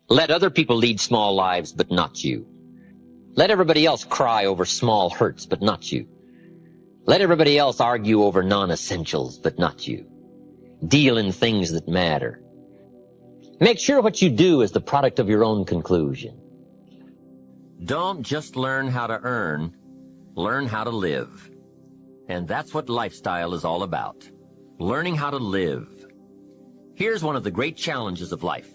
Let other people lead small lives, but not you. Let everybody else cry over small hurts, but not you. Let everybody else argue over non-essentials, but not you. Deal in things that matter. Make sure what you do is the product of your own conclusion. Don't just learn how to earn, learn how to live. And that's what lifestyle is all about. Learning how to live. Here's one of the great challenges of life.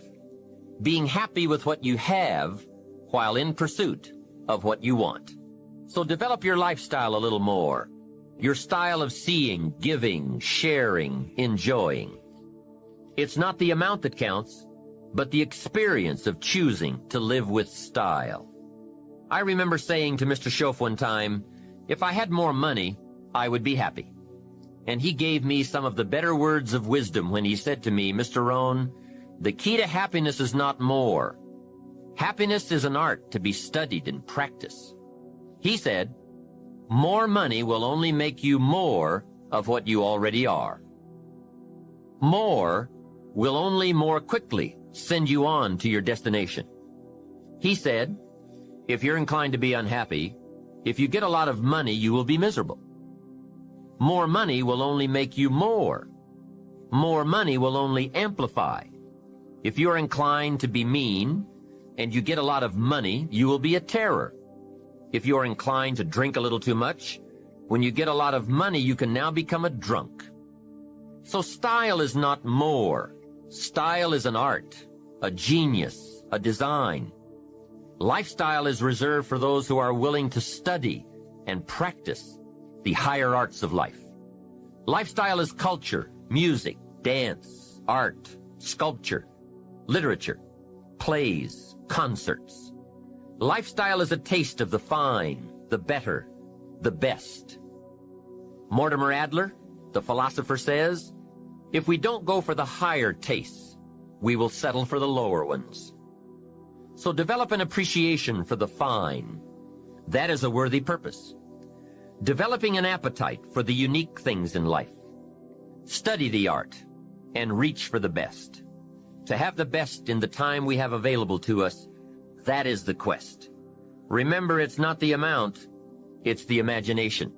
Being happy with what you have while in pursuit of what you want. So develop your lifestyle a little more. Your style of seeing, giving, sharing, enjoying. It's not the amount that counts, but the experience of choosing to live with style. I remember saying to Mr. Schoaf one time, if I had more money, I would be happy. And he gave me some of the better words of wisdom when he said to me, Mr. Rohn, the key to happiness is not more. Happiness is an art to be studied and practiced. He said, more money will only make you more of what you already are. More will only more quickly send you on to your destination. He said, if you're inclined to be unhappy, if you get a lot of money, you will be miserable. More money will only make you more. More money will only amplify. If you're inclined to be mean, and you get a lot of money, you will be a terror. If you're inclined to drink a little too much, when you get a lot of money, you can now become a drunk. So style is not more. Style is an art, a genius, a design. Lifestyle is reserved for those who are willing to study and practice the higher arts of life. Lifestyle is culture, music, dance, art, sculpture, literature, plays, concerts. Lifestyle is a taste of the fine, the better, the best. Mortimer Adler, the philosopher, says, if we don't go for the higher tastes, we will settle for the lower ones. So develop an appreciation for the fine. That is a worthy purpose. Developing an appetite for the unique things in life. Study the art and reach for the best. To have the best in the time we have available to us, that is the quest. Remember, it's not the amount, it's the imagination.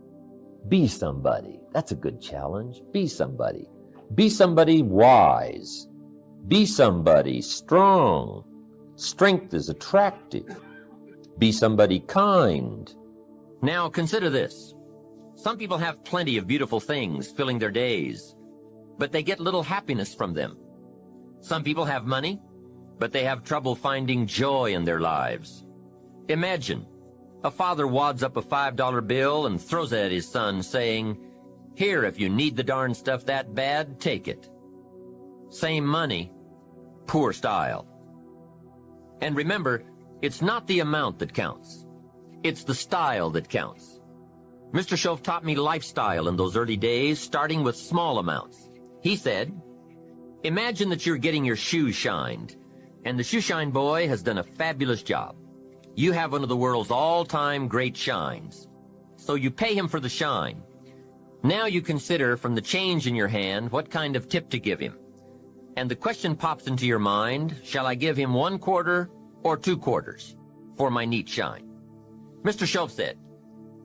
Be somebody. That's a good challenge. Be somebody. Be somebody wise. Be somebody strong. Strength is attractive. Be somebody kind. Now consider this. Some people have plenty of beautiful things filling their days, but they get little happiness from them. Some people have money, but they have trouble finding joy in their lives. Imagine, a father wads up a $5 bill and throws it at his son, saying, here, if you need the darn stuff that bad, take it. Same money, poor style. And remember, it's not the amount that counts. It's the style that counts. Mr. Schoaf taught me lifestyle in those early days, starting with small amounts. He said, imagine that you're getting your shoes shined, and the shoe shine boy has done a fabulous job. You have one of the world's all-time great shines. So you pay him for the shine. Now you consider from the change in your hand what kind of tip to give him. And the question pops into your mind, shall I give him 1 quarter or 2 quarters for my neat shine? Mr. Schoaf said,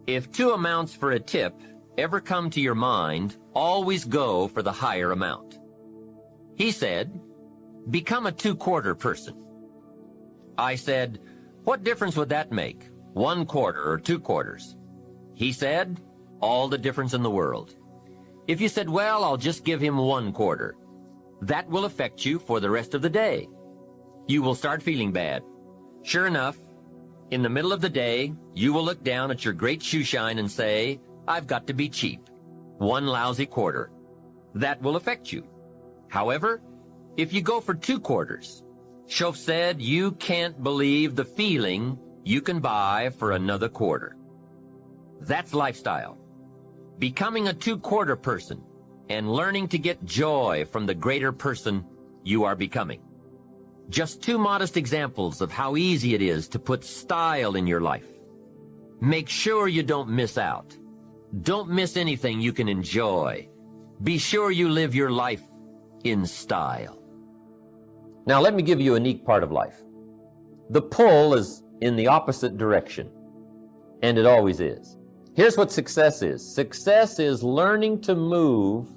if 2 amounts for a tip ever come to your mind, always go for the higher amount. He said, become a 2-quarter person. I said, what difference would that make, 1 quarter or 2 quarters? He said, all the difference in the world. If you said, well, I'll just give him 1 quarter, that will affect you for the rest of the day. You will start feeling bad. Sure enough, in the middle of the day, you will look down at your great shoe shine and say, I've got to be cheap. 1 lousy quarter. That will affect you. However, if you go for 2 quarters, Schoaf said you can't believe the feeling you can buy for another quarter. That's lifestyle. Becoming a 2-quarter person and learning to get joy from the greater person you are becoming. Just 2 modest examples of how easy it is to put style in your life. Make sure you don't miss out. Don't miss anything you can enjoy. Be sure you live your life in style. Now let me give you a neat part of life. The pull is in the opposite direction, and it always is. Here's what success is. Success is learning to move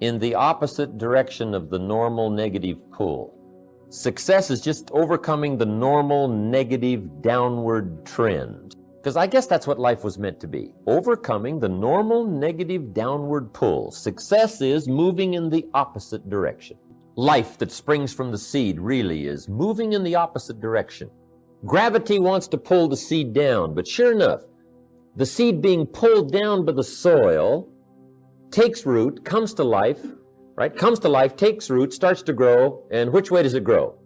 in the opposite direction of the normal negative pull. Success is just overcoming the normal negative downward trend. Because I guess that's what life was meant to be. Overcoming the normal negative downward pull. Success is moving in the opposite direction. Life that springs from the seed really is moving in the opposite direction. Gravity wants to pull the seed down, but sure enough, the seed being pulled down by the soil takes root, comes to life, right? Comes to life, takes root, starts to grow, and which way does it grow?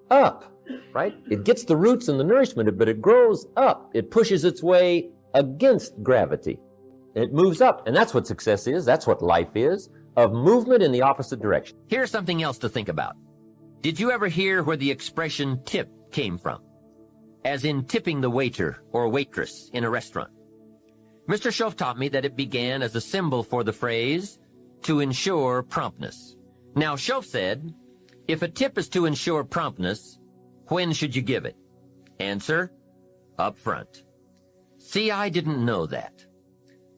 Up, right? It gets the roots and the nourishment, but it grows up. It pushes its way against gravity. It moves up, and that's what success is. That's what life is, of movement in the opposite direction. Here's something else to think about. Did you ever hear where the expression tip came from? As in tipping the waiter or waitress in a restaurant. Mr. Schoaf taught me that it began as a symbol for the phrase, to ensure promptness. Now, Schoaf said, if a tip is to ensure promptness, when should you give it? Answer, up front. See, I didn't know that.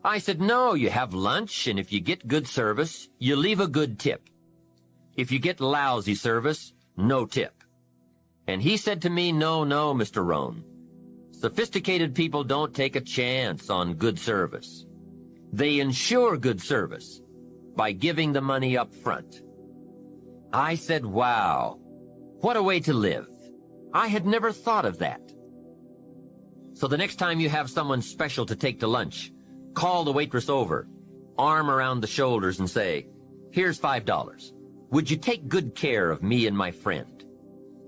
I said, no, you have lunch, and if you get good service, you leave a good tip. If you get lousy service, no tip. And he said to me, no, Mr. Rohn. Sophisticated people don't take a chance on good service. They ensure good service by giving the money up front. I said, wow, what a way to live. I had never thought of that. So the next time you have someone special to take to lunch, call the waitress over, arm around the shoulders and say, here's $5. Would you take good care of me and my friend?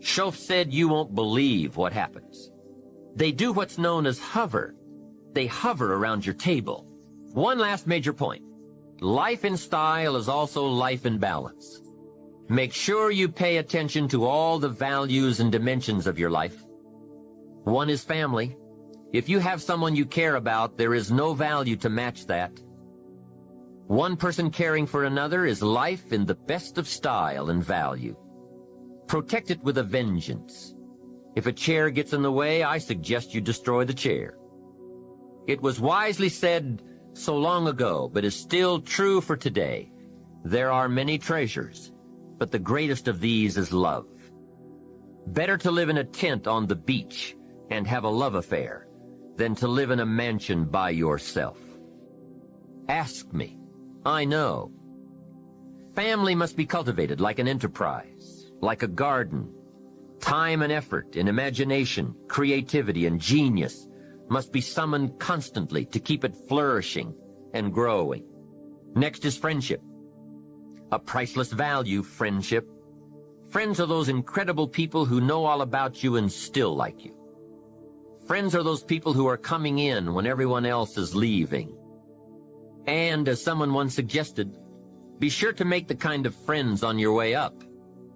Schoaf said you won't believe what happens. They do what's known as hover. They hover around your table. One last major point. Life in style is also life in balance. Make sure you pay attention to all the values and dimensions of your life. One is family. If you have someone you care about, there is no value to match that. One person caring for another is life in the best of style and value. Protect it with a vengeance. If a chair gets in the way, I suggest you destroy the chair. It was wisely said so long ago, but is still true for today. There are many treasures, but the greatest of these is love. Better to live in a tent on the beach and have a love affair than to live in a mansion by yourself. Ask me. I know. Family must be cultivated like an enterprise, like a garden. Time and effort and imagination, creativity and genius must be summoned constantly to keep it flourishing and growing. Next is friendship. A priceless value, friendship. Friends are those incredible people who know all about you and still like you. Friends are those people who are coming in when everyone else is leaving. And, as someone once suggested, be sure to make the kind of friends on your way up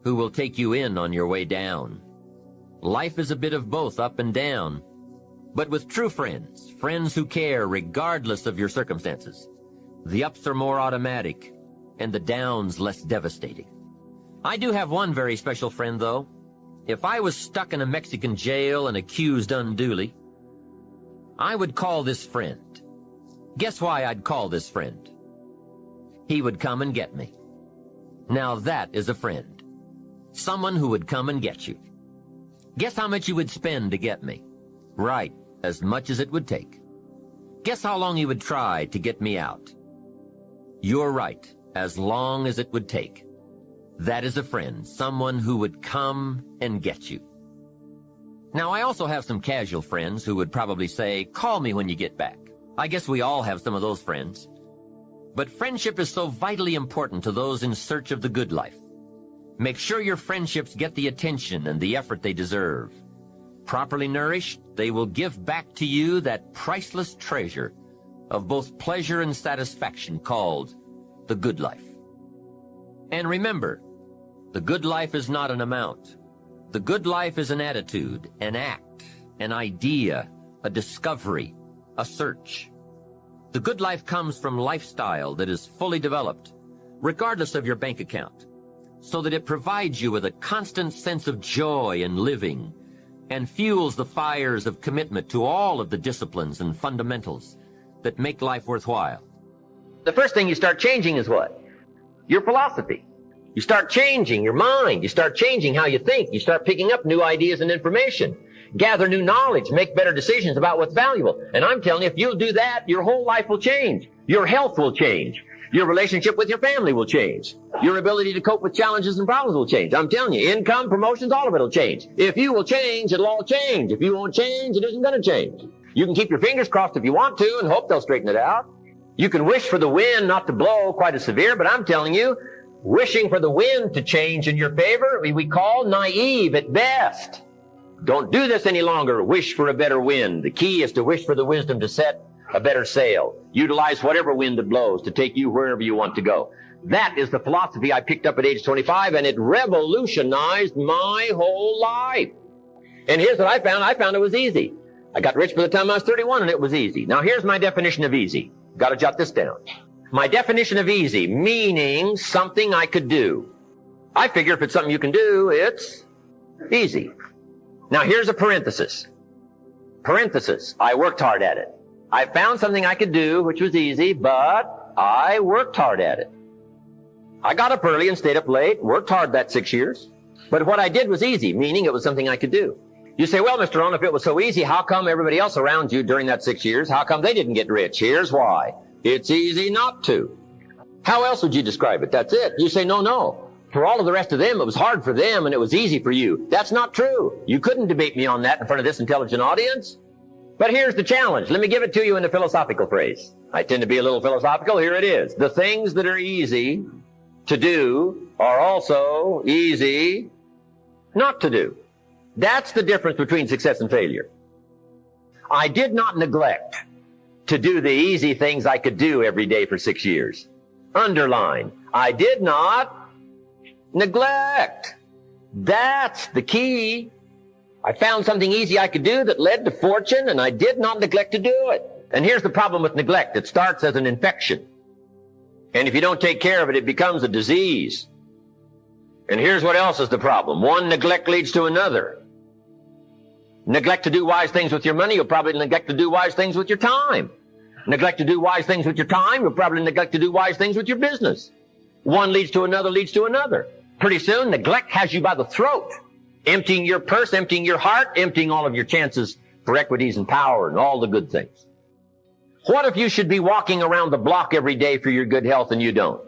who will take you in on your way down. Life is a bit of both up and down, but with true friends, friends who care regardless of your circumstances, the ups are more automatic and the downs less devastating. I do have one very special friend, though. If I was stuck in a Mexican jail and accused unduly, I would call this friend. Guess why I'd call this friend? He would come and get me. Now that is a friend. Someone who would come and get you. Guess how much you would spend to get me? Right, as much as it would take. Guess how long he would try to get me out? You're right, as long as it would take. That is a friend, someone who would come and get you. Now, I also have some casual friends who would probably say, call me when you get back. I guess we all have some of those friends. But friendship is so vitally important to those in search of the good life. Make sure your friendships get the attention and the effort they deserve. Properly nourished, they will give back to you that priceless treasure of both pleasure and satisfaction called the good life. And remember, the good life is not an amount. The good life is an attitude, an act, an idea, a discovery, a search. The good life comes from lifestyle that is fully developed, regardless of your bank account. so that it provides you with a constant sense of joy in living and fuels the fires of commitment to all of the disciplines and fundamentals that make life worthwhile. The first thing you start changing is what? Your philosophy. You start changing your mind. You start changing how you think. You start picking up new ideas and information. Gather new knowledge. Make better decisions about what's valuable. And I'm telling you, if you'll do that, your whole life will change. Your health will change. Your relationship with your family will change. Your ability to cope with challenges and problems will change. I'm telling you, income, promotions, all of it will change. If you will change, it'll all change. If you won't change, it isn't going to change. You can keep your fingers crossed if you want to and hope they'll straighten it out. You can wish for the wind not to blow quite as severe, but I'm telling you, wishing for the wind to change in your favor, we call naive at best. Don't do this any longer. Wish for a better wind. The key is to wish for the wisdom to set a better sail. Utilize whatever wind that blows to take you wherever you want to go. That is the philosophy I picked up at age 25, and it revolutionized my whole life. And here's what I found. I found it was easy. I got rich by the time I was 31, and it was easy. Now here's my definition of easy. Got to jot this down. My definition of easy, meaning something I could do. I figure if it's something you can do, it's easy. Now here's a parenthesis. Parenthesis, I worked hard at it. I found something I could do, which was easy, but I worked hard at it. I got up early and stayed up late, worked hard that 6 years. But what I did was easy, meaning it was something I could do. You say, well, Mr. Rohn, if it was so easy, how come everybody else around you during that 6 years, how come they didn't get rich? Here's why. It's easy not to. How else would you describe it? That's it. You say, no. For all of the rest of them, it was hard for them and it was easy for you. That's not true. You couldn't debate me on that in front of this intelligent audience. But here's the challenge. Let me give it to you in a philosophical phrase. I tend to be a little philosophical. Here it is. The things that are easy to do are also easy not to do. That's the difference between success and failure. I did not neglect to do the easy things I could do every day for 6 years. Underline, I did not neglect. That's the key. I found something easy I could do that led to fortune, and I did not neglect to do it. And here's the problem with neglect. It starts as an infection. And if you don't take care of it, it becomes a disease. And here's what else is the problem. One neglect leads to another. Neglect to do wise things with your money, you'll probably neglect to do wise things with your time. Neglect to do wise things with your time, you'll probably neglect to do wise things with your business. One leads to another, leads to another. Pretty soon, neglect has you by the throat, emptying your purse, emptying your heart, emptying all of your chances for equities and power and all the good things. What if you should be walking around the block every day for your good health and you don't?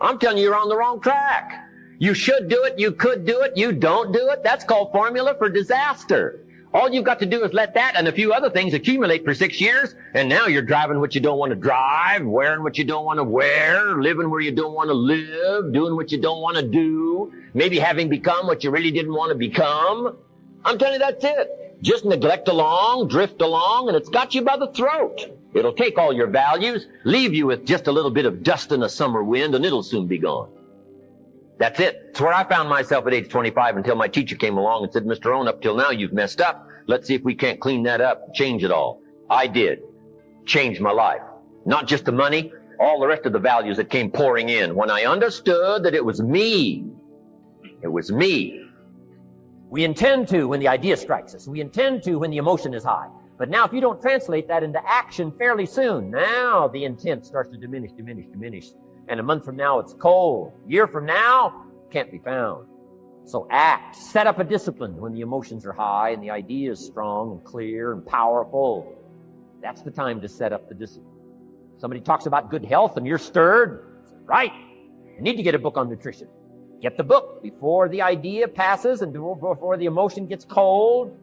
I'm telling you, you're on the wrong track. You should do it, you could do it, you don't do it. That's called formula for disaster. All you've got to do is let that and a few other things accumulate for 6 years, and now you're driving what you don't want to drive, wearing what you don't want to wear, living where you don't want to live, doing what you don't want to do, maybe having become what you really didn't want to become. I'm telling you, that's it. Just neglect along, drift along, and it's got you by the throat. It'll take all your values, leave you with just a little bit of dust in a summer wind, and it'll soon be gone. That's it. It's where I found myself at age 25 until my teacher came along and said, Mr. Rohn, up till now you've messed up. Let's see if we can't clean that up, change it all. I did. Changed my life. Not just the money, all the rest of the values that came pouring in. When I understood that it was me. It was me. We intend to when the idea strikes us. We intend to when the emotion is high. But now if you don't translate that into action fairly soon, now the intent starts to diminish. And a month from now, it's cold. A year from now, can't be found. So act. Set up a discipline when the emotions are high and the idea is strong and clear and powerful. That's the time to set up the discipline. Somebody talks about good health and you're stirred. Right. You need to get a book on nutrition. Get the book before the idea passes and before the emotion gets cold.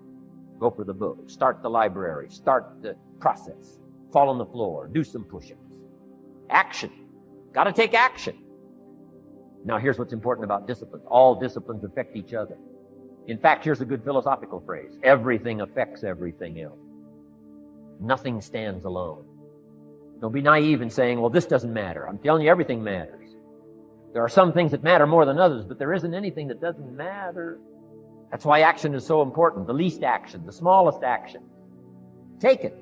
Go for the book. Start the library. Start the process. Fall on the floor. Do some push-ups. Action. Got to take action. Now, here's what's important about disciplines. All disciplines affect each other. In fact, here's a good philosophical phrase. Everything affects everything else. Nothing stands alone. Don't be naive in saying, well, this doesn't matter. I'm telling you, everything matters. There are some things that matter more than others, but there isn't anything that doesn't matter. That's why action is so important. The least action, the smallest action. Take it.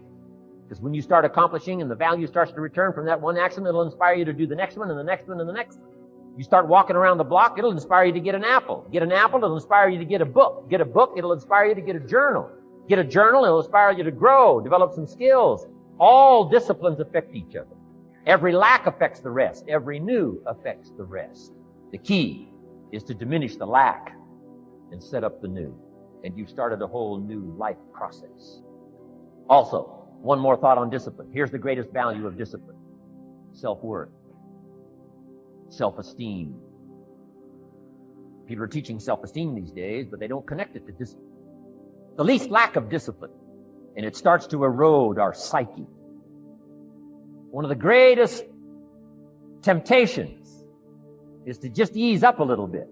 Because when you start accomplishing and the value starts to return from that one action, it'll inspire you to do the next one and the next one and the next one. You start walking around the block, it'll inspire you to get an apple. Get an apple, it'll inspire you to get a book. Get a book, it'll inspire you to get a journal. Get a journal, it'll inspire you to grow, develop some skills. All disciplines affect each other. Every lack affects the rest. Every new affects the rest. The key is to diminish the lack and set up the new. And you've started a whole new life process. Also, one more thought on discipline. Here's the greatest value of discipline. Self-worth. Self-esteem. People are teaching self-esteem these days, but they don't connect it to discipline. The least lack of discipline, and it starts to erode our psyche. One of the greatest temptations is to just ease up a little bit.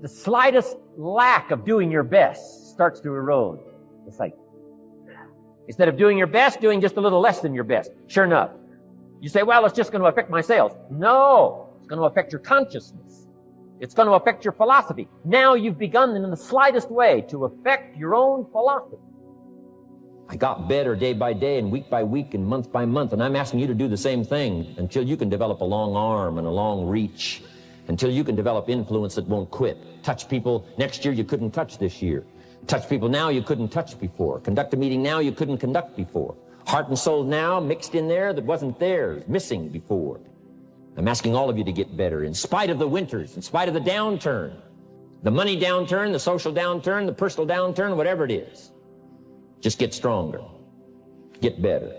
The slightest lack of doing your best starts to erode the psyche. Instead of doing your best, doing just a little less than your best. Sure enough. You say, well, it's just going to affect my sales. No, it's going to affect your consciousness. It's going to affect your philosophy. Now you've begun in the slightest way to affect your own philosophy. I got better day by day and week by week and month by month, and I'm asking you to do the same thing until you can develop a long arm and a long reach, until you can develop influence that won't quit. Touch people next year you couldn't touch this year. Touch people now you couldn't touch before. Conduct a meeting now you couldn't conduct before. Heart and soul now mixed in there that wasn't there, missing before. I'm asking all of you to get better in spite of the winters, in spite of the downturn, the money downturn, the social downturn, the personal downturn, whatever it is. Just get stronger. Get better.